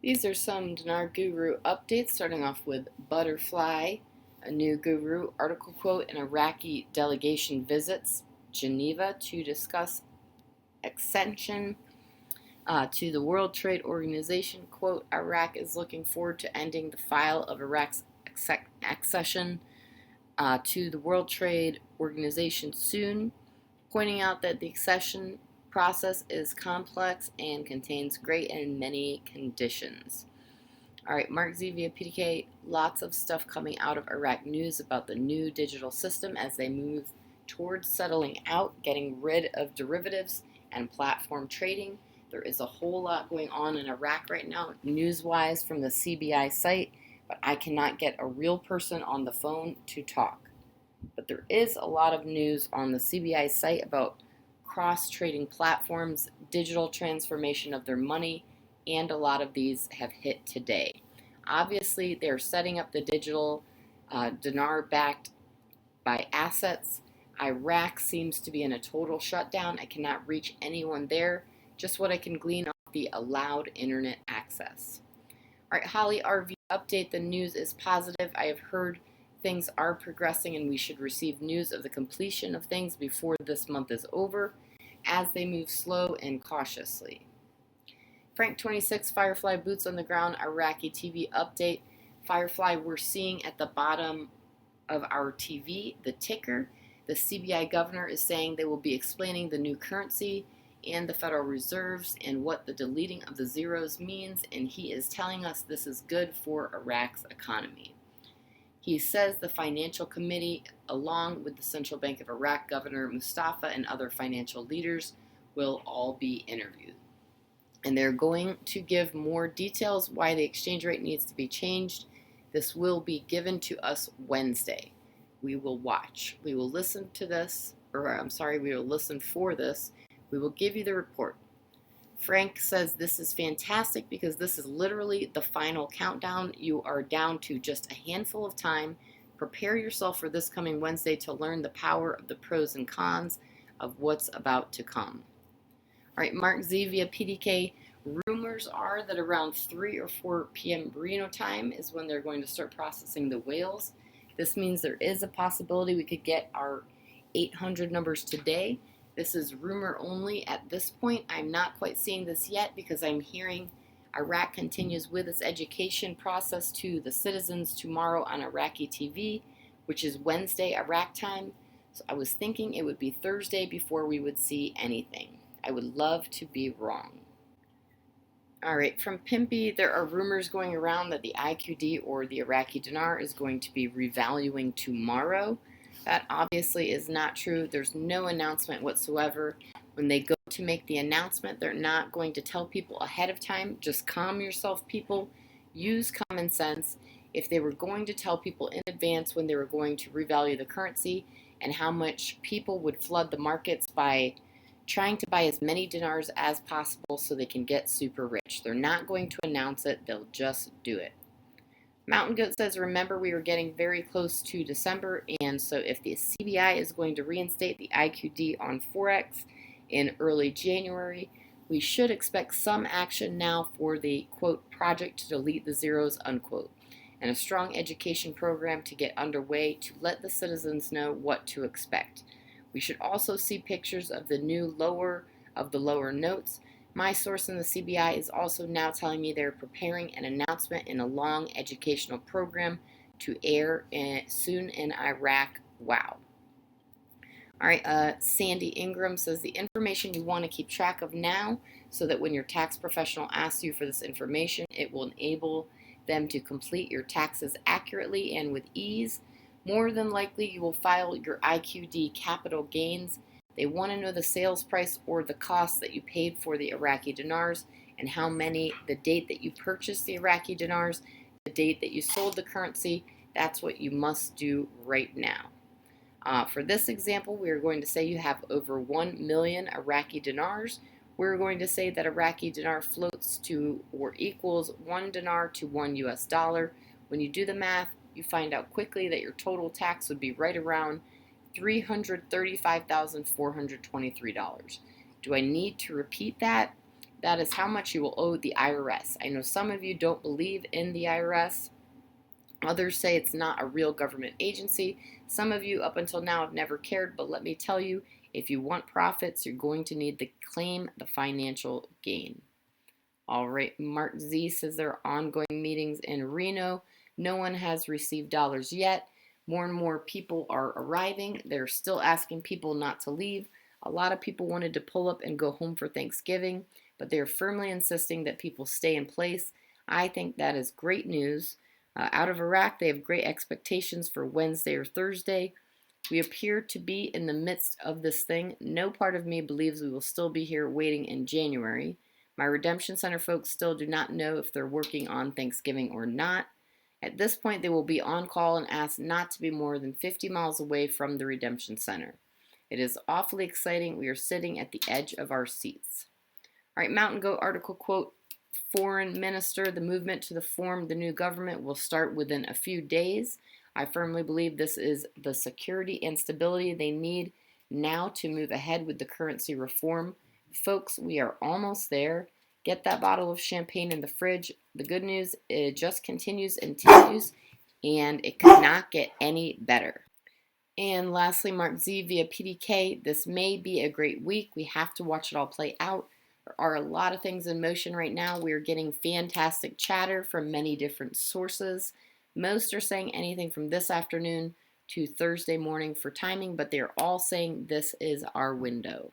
These are some Dinar Guru updates, starting off with Butterfly, a new Guru article quote: an Iraqi delegation visits Geneva to discuss accession to the World Trade Organization. Quote, Iraq is looking forward to ending the file of Iraq's accession to the World Trade Organization soon, pointing out that the accession process is complex and contains great and many conditions. All right, Mark Z via PDK, lots of stuff coming out of Iraq news about the new digital system as they move towards settling out, getting rid of derivatives and platform trading. There is a whole lot going on in Iraq right now, news-wise from the CBI site, but I cannot get a real person on the phone to talk. But there is a lot of news on the CBI site about cross-trading platforms, digital transformation of their money, and a lot of these have hit today. Obviously, they're setting up the digital dinar backed by assets. Iraq seems to be in a total shutdown. I cannot reach anyone there, just what I can glean off the allowed internet access. All right, Holly RV update. The news is positive. I have heard things are progressing and we should receive news of the completion of things before this month is over as they move slow and cautiously. Frank 26, Firefly boots on the ground, Iraqi TV update. Firefly, we're seeing at the bottom of our TV the ticker. The CBI governor is saying they will be explaining the new currency and the Federal Reserves and what the deleting of the zeros means, and he is telling us this is good for Iraq's economy. He says the Financial Committee, along with the Central Bank of Iraq Governor Mustafa and other financial leaders, will all be interviewed. And they're going to give more details why the exchange rate needs to be changed. This will be given to us Wednesday. We will watch. We will listen to this, we will listen for this. We will give you the report. Frank says this is fantastic because this is literally the final countdown. You are down to just a handful of time. Prepare yourself for this coming Wednesday to learn the power of the pros and cons of what's about to come. All right, Mark Z via PDK. Rumors are that around 3 or 4 p.m. Reno time is when they're going to start processing the whales. This means there is a possibility we could get our 800 numbers today. This is rumor only at this point. I'm not quite seeing this yet because I'm hearing Iraq continues with its education process to the citizens tomorrow on Iraqi TV, which is Wednesday Iraq time. So I was thinking it would be Thursday before we would see anything. I would love to be wrong. All right, from Pimpy, there are rumors going around that the IQD or the Iraqi Dinar is going to be revaluing tomorrow. That obviously is not true. There's no announcement whatsoever. When they go to make the announcement, they're not going to tell people ahead of time. Just calm yourself, people. Use common sense. If they were going to tell people in advance when they were going to revalue the currency and how much people would flood the markets by trying to buy as many dinars as possible so they can get super rich. They're not going to announce it. They'll just do it. Mountain Goat says, remember, we were getting very close to December, and so if the CBI is going to reinstate the IQD on Forex in early January, we should expect some action now for the, quote, project to delete the zeros, unquote, and a strong education program to get underway to let the citizens know what to expect. We should also see pictures of the lower notes. My source in the CBI is also now telling me they're preparing an announcement in a long educational program to air soon in Iraq. Wow. All right, Sandy Ingram says the information you want to keep track of now so that when your tax professional asks you for this information, it will enable them to complete your taxes accurately and with ease. More than likely, you will file your IQD capital gains. They want to know the sales price or the cost that you paid for the Iraqi dinars and how many, the date that you purchased the Iraqi dinars, the date that you sold the currency. That's what you must do right now. For this example, we are going to say you have over 1 million Iraqi dinars. We're going to say that Iraqi dinar floats to or equals 1 dinar to 1 US dollar. When you do the math, you find out quickly that your total tax would be right around $335,423. Do I need to repeat that? That is how much you will owe the IRS. I know some of you don't believe in the IRS. Others say it's not a real government agency. Some of you up until now have never cared, but let me tell you, if you want profits, you're going to need to claim the financial gain. All right, Mark Z says there are ongoing meetings in Reno. No one has received dollars yet. More and more people are arriving. They're still asking people not to leave. A lot of people wanted to pull up and go home for Thanksgiving, but they're firmly insisting that people stay in place. I think that is great news. Out of Iraq, they have great expectations for Wednesday or Thursday. We appear to be in the midst of this thing. No part of me believes we will still be here waiting in January. My Redemption Center folks still do not know if they're working on Thanksgiving or not. At this point, they will be on call and asked not to be more than 50 miles away from the Redemption Center. It is awfully exciting. We are sitting at the edge of our seats. All right, Mountain Goat article quote, Foreign Minister, the movement to form the new government will start within a few days. I firmly believe this is the security and stability they need now to move ahead with the currency reform. Folks, we are almost there. Get that bottle of champagne in the fridge. The good news, it just continues and continues, and it could not get any better. And lastly, Mark Z via PDK. This may be a great week. We have to watch it all play out. There are a lot of things in motion right now. We are getting fantastic chatter from many different sources. Most are saying anything from this afternoon to Thursday morning for timing, but they're all saying this is our window.